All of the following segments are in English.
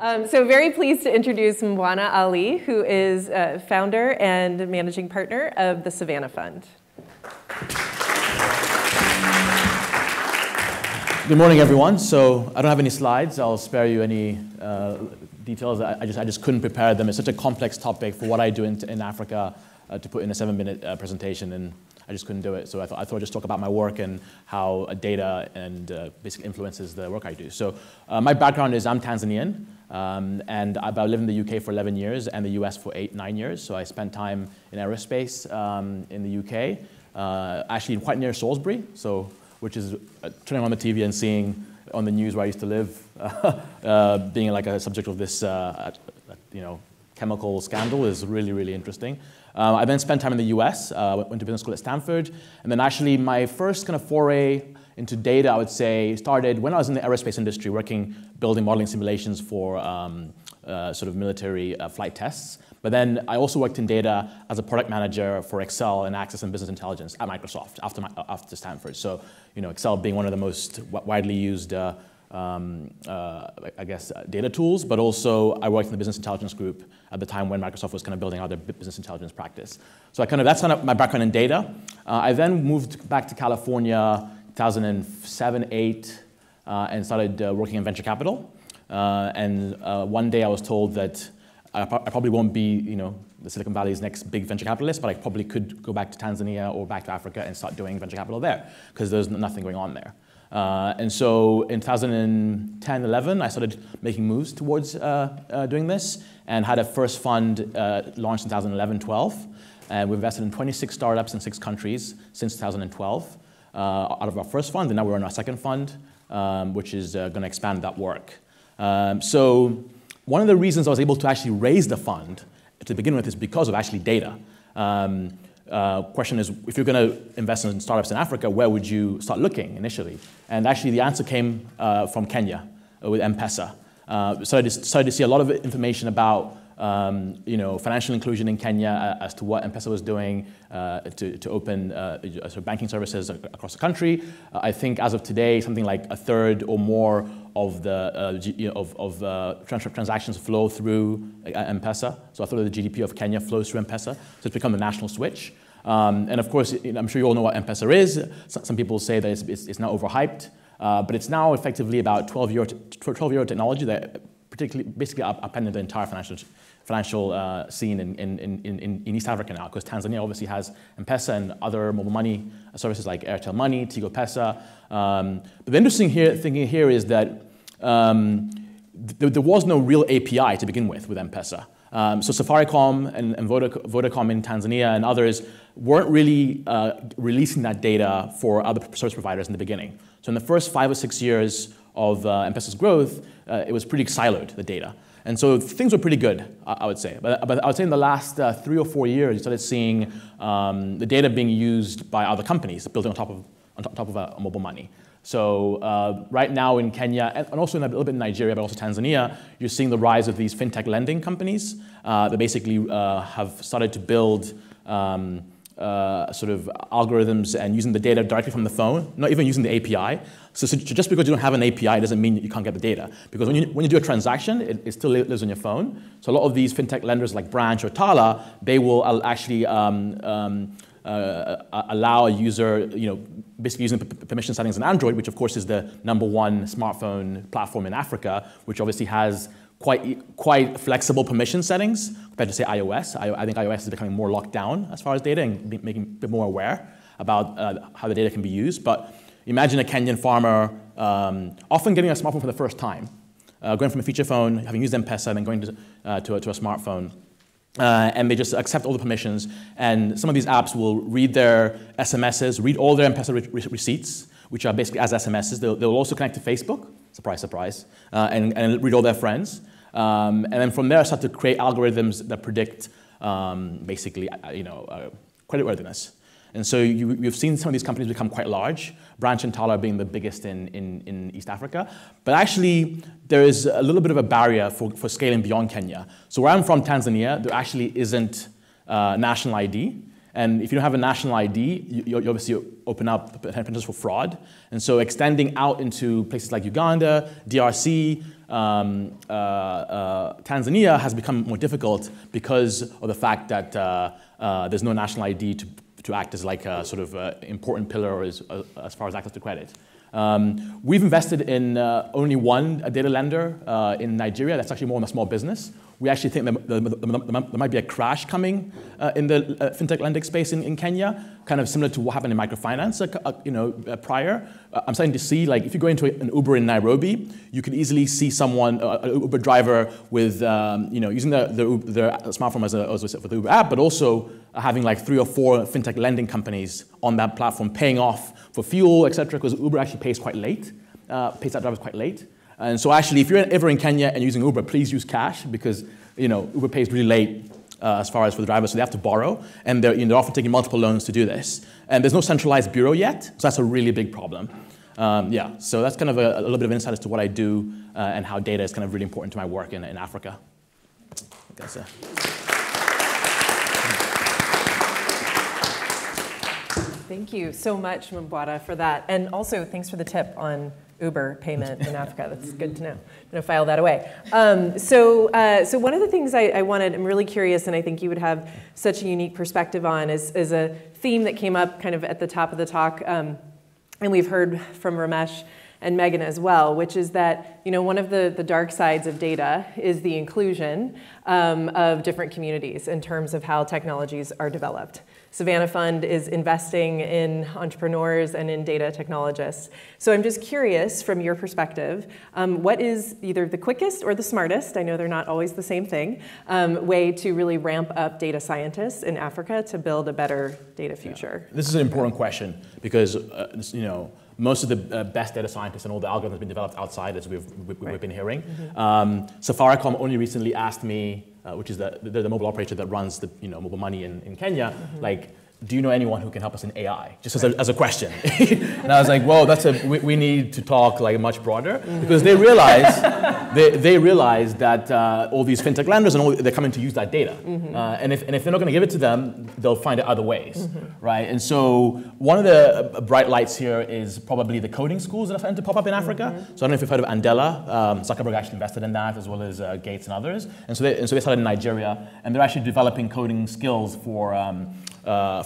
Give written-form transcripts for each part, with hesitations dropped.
So very pleased to introduce Mbwana Alliy, who is founder and managing partner of the Savannah Fund. Good morning, everyone. So I don't have any slides. I'll spare you any details. I just couldn't prepare them. It's such a complex topic for what I do in Africa to put in a 7-minute presentation, and I just couldn't do it. So I thought I'd just talk about my work and how data and basically influences the work I do. So my background is I'm Tanzanian, and I've lived in the UK for 11 years and the US for 8-9 years. So I spent time in aerospace in the UK, actually quite near Salisbury, which is turning on the TV and seeing on the news where I used to live, being like a subject of this chemical scandal is really, really interesting. I then spent time in the US, went to business school at Stanford, and then actually my first kind of foray into data, I would say, started when I was in the aerospace industry, building modeling simulations for sort of military flight tests. But then I also worked in data as a product manager for Excel and Access and Business Intelligence at Microsoft after Stanford. So, Excel being one of the most widely used, I guess, data tools, but also I worked in the business intelligence group at the time when Microsoft was kind of building out their business intelligence practice. So that's kind of my background in data. I then moved back to California 2007, 8, and started working in venture capital. And one day I was told that I probably won't be, the Silicon Valley's next big venture capitalist, but I probably could go back to Tanzania or back to Africa and start doing venture capital there, because there's nothing going on there. And so in 2010, 11, I started making moves towards doing this and had a first fund launched in 2011, 12. And we've invested in 26 startups in 6 countries since 2012 out of our first fund. And now we're in our second fund, which is going to expand that work. So one of the reasons I was able to actually raise the fund to begin with is because of actually data. Question is, if you're going to invest in startups in Africa, where would you start looking initially? And actually the answer came from Kenya with M-Pesa. So I started to see a lot of information about financial inclusion in Kenya as to what M-Pesa was doing to open sort of banking services across the country. I think as of today, something like 1/3 or more of the transactions flow through M-Pesa. So 1/3 of the GDP of Kenya flows through M-Pesa. So it's become the national switch. And of course, I'm sure you all know what M-Pesa is. Some people say that it's now overhyped, but it's now effectively about 12-year technology that basically upended the entire financial scene in East Africa now, because Tanzania obviously has M-Pesa and other mobile money services like Airtel Money, Tigo Pesa. But the interesting thing here is that there was no real API to begin with M-Pesa. So Safaricom and Vodacom in Tanzania and others weren't really releasing that data for other service providers in the beginning. So in the first 5 or 6 years of M-Pesa's growth, it was pretty siloed, the data. And so things were pretty good, I would say. But I would say in the last 3 or 4 years, you started seeing the data being used by other companies building on top of mobile money. So right now in Kenya, and also in a little bit in Nigeria, but also Tanzania, you're seeing the rise of these fintech lending companies that basically have started to build sort of algorithms and using the data directly from the phone, not even using the API. So just because you don't have an API doesn't mean you can't get the data. Because when you do a transaction, it still lives on your phone. So a lot of these fintech lenders like Branch or Tala, they will actually allow a user, basically using permission settings in Android, which of course is the #1 smartphone platform in Africa, which obviously has quite flexible permission settings compared to, say, iOS. I think iOS is becoming more locked down as far as data and making a bit more aware about how the data can be used. But imagine a Kenyan farmer often getting a smartphone for the first time, going from a feature phone, having used M-Pesa, and then going to a smartphone. And they just accept all the permissions. And some of these apps will read their SMSs, read all their M-Pesa receipts, which are basically as SMSs. They'll also connect to Facebook, surprise, surprise, and read all their friends. And then from there, start to create algorithms that predict basically, creditworthiness. And so you've seen some of these companies become quite large, Branch and Tala being the biggest in East Africa. But actually, there is a little bit of a barrier for scaling beyond Kenya. So where I'm from, Tanzania, there actually isn't national ID. And if you don't have a national ID, you obviously open up potential for fraud. And so extending out into places like Uganda, DRC, Tanzania has become more difficult because of the fact that there's no national ID to act as like a sort of important pillar as far as access to credit. We've invested in only one data lender in Nigeria. That's actually more on a small business. We actually think that there might be a crash coming in the fintech lending space in Kenya, kind of similar to what happened in microfinance, prior. I'm starting to see, like, if you go into an Uber in Nairobi, you can easily see someone, an Uber driver, with using their smartphone as for the Uber app, but also having like 3 or 4 fintech lending companies on that platform paying off for fuel, etc. Because Uber actually pays quite late, pays that drivers quite late. And so actually, if you're ever in Kenya and using Uber, please use cash, because Uber pays really late as far as for the drivers, so they have to borrow, and they're often taking multiple loans to do this. And there's no centralized bureau yet, so that's a really big problem. So that's kind of a little bit of insight as to what I do and how data is kind of really important to my work in Africa. I guess, Thank you so much, Mbwana, for that. And also, thanks for the tip on Uber payment in Africa. That's good to know. I'm going to file that away. So one of the things I'm really curious, and I think you would have such a unique perspective on, is a theme that came up kind of at the top of the talk, and we've heard from Ramesh and Megan as well, which is that one of the dark sides of data is the inclusion of different communities in terms of how technologies are developed. Savannah Fund is investing in entrepreneurs and in data technologists. So I'm just curious, from your perspective, what is either the quickest or the smartest, I know they're not always the same thing, way to really ramp up data scientists in Africa to build a better data future? This is an important question, because most of the best data scientists and all the algorithms have been developed outside, as we've been hearing. Safaricom only recently asked me, which is the mobile operator that runs the mobile money in Kenya, like, do you know anyone who can help us in AI? Just as a question. And I was like, well, we need to talk like much broader, because they realize that all these fintech lenders and they're coming to use that data. And if they're not going to give it to them, they'll find it other ways, right? And so one of the bright lights here is probably the coding schools that are starting to pop up in Africa. So I don't know if you've heard of Andela. Zuckerberg actually invested in that, as well as Gates and others. And so they started in Nigeria, and they're actually developing coding skills for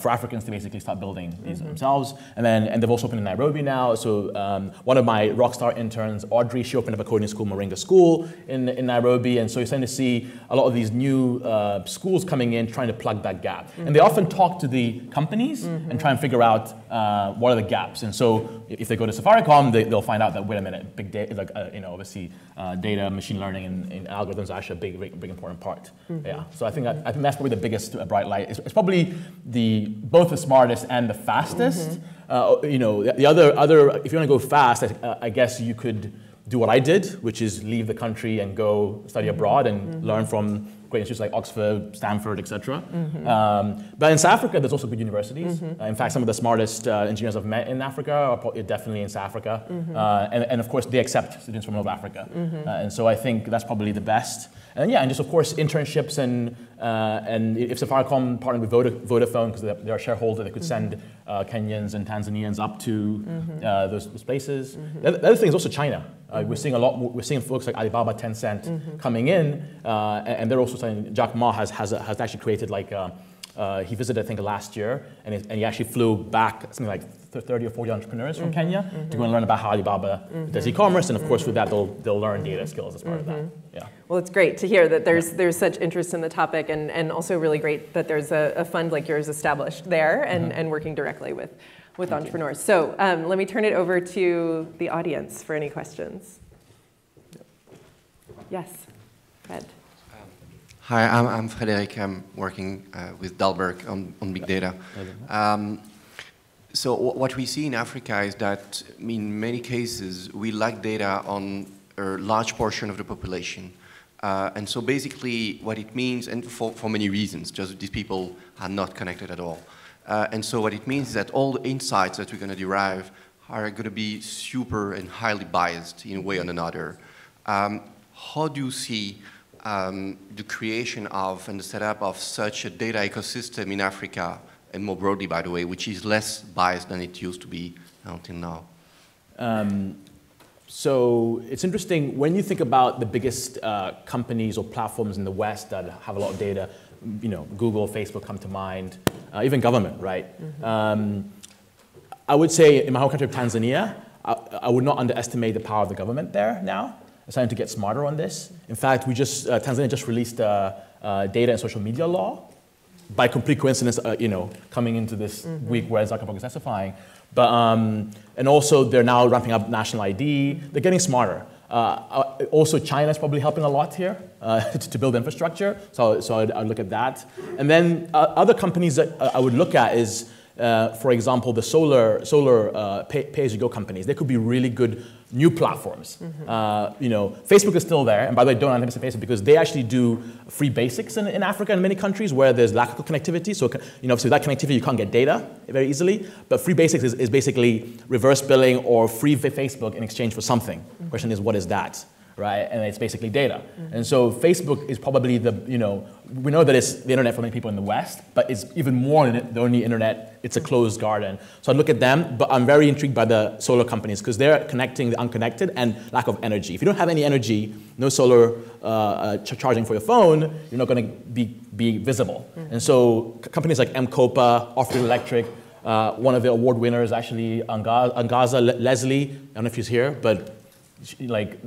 Africans to basically start building these themselves. And they've also opened in Nairobi now. So one of my rockstar interns, Audrey, she opened up a coding school, Moringa School, in Nairobi. And so you're starting to see a lot of these new schools coming in trying to plug that gap. And they often talk to the companies and try and figure out what are the gaps. And so if they go to Safaricom, they'll find out that, wait a minute, big data, like, obviously data, machine learning, and algorithms are actually a big important part. Yeah. So I think that's probably the biggest bright light. It's probably both the smartest and the fastest. The other, if you want to go fast, I guess you could do what I did, which is leave the country and go study abroad and learn from great institutes like Oxford, Stanford, etc. But in South Africa, there's also good universities. In fact, some of the smartest engineers I've met in Africa are definitely in South Africa. And of course, they accept students from North Africa. And so I think that's probably the best. And yeah, and just of course internships and if Safaricom partnered with Vodafone, because they're a shareholder, they could send Kenyans and Tanzanians up to those places. The other thing is also China. We're seeing a lot more. We're seeing folks like Alibaba, Tencent coming in, and they're also saying Jack Ma has actually created like. He visited, I think, last year, and he actually flew back something like 30 or 40 entrepreneurs from Kenya to go and learn about how Alibaba does e-commerce, and of course, with that, they'll learn data skills as part of that. Yeah. Well, it's great to hear that there's such interest in the topic, and also really great that there's a fund like yours established there and working directly with entrepreneurs. So let me turn it over to the audience for any questions. Yes, Fred. Hi, I'm Frederic. I'm working with Dalberg on big data. So what we see in Africa is that in many cases we lack data on a large portion of the population. And so basically what it means, and for many reasons, just these people are not connected at all. And so what it means is that all the insights that we're going to derive are going to be super and highly biased in a way or another. How do you see the creation of and the setup of such a data ecosystem in Africa, and more broadly, by the way, which is less biased than it used to be until now? So it's interesting, when you think about the biggest companies or platforms in the West that have a lot of data, Google, Facebook come to mind, even government, right? I would say in my home country of Tanzania, I would not underestimate the power of the government there now. They're starting to get smarter on this. In fact, Tanzania just released a data and social media law, by complete coincidence, coming into this week where Zuckerberg is testifying. But, and also they're now ramping up national ID. They're getting smarter. Also, China is probably helping a lot here to build infrastructure. So I'd look at that. And then other companies that I would look at is, for example, the solar pay-as-you-go companies. They could be really good new platforms. Facebook is still there, and by the way, don't underestimate Facebook because they actually do free basics in Africa and many countries where there's lack of connectivity. So, so that connectivity you can't get data very easily. But free basics is basically reverse billing or free Facebook in exchange for something. The question is, what is that? Right, and it's basically data. And so Facebook is probably we know that it's the internet for many people in the West, but it's even more than the only internet. It's a closed garden. So I look at them, but I'm very intrigued by the solar companies because they're connecting the unconnected and lack of energy. If you don't have any energy, no solar charging for your phone, you're not going to be visible. And so companies like M-Kopa, Off-Grid Electric, one of the award winners actually, Angaza Leslie, I don't know if she's here, but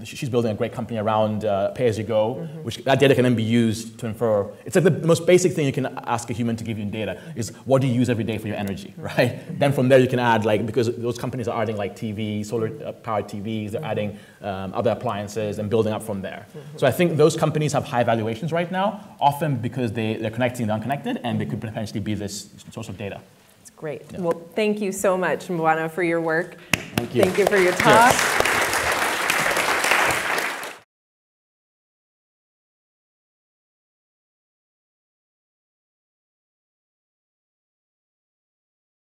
she's building a great company around pay-as-you-go, which that data can then be used to infer. It's like the most basic thing you can ask a human to give you in data is what do you use every day for your energy, right? Then from there you can add, because those companies are adding TV, solar-powered TVs, they're adding other appliances and building up from there. So I think those companies have high valuations right now, often because they're connecting the unconnected and they could potentially be this source of data. That's great. Yeah. Well, thank you so much, Mbwana, for your work. Thank you. Thank you for your talk. Cheers.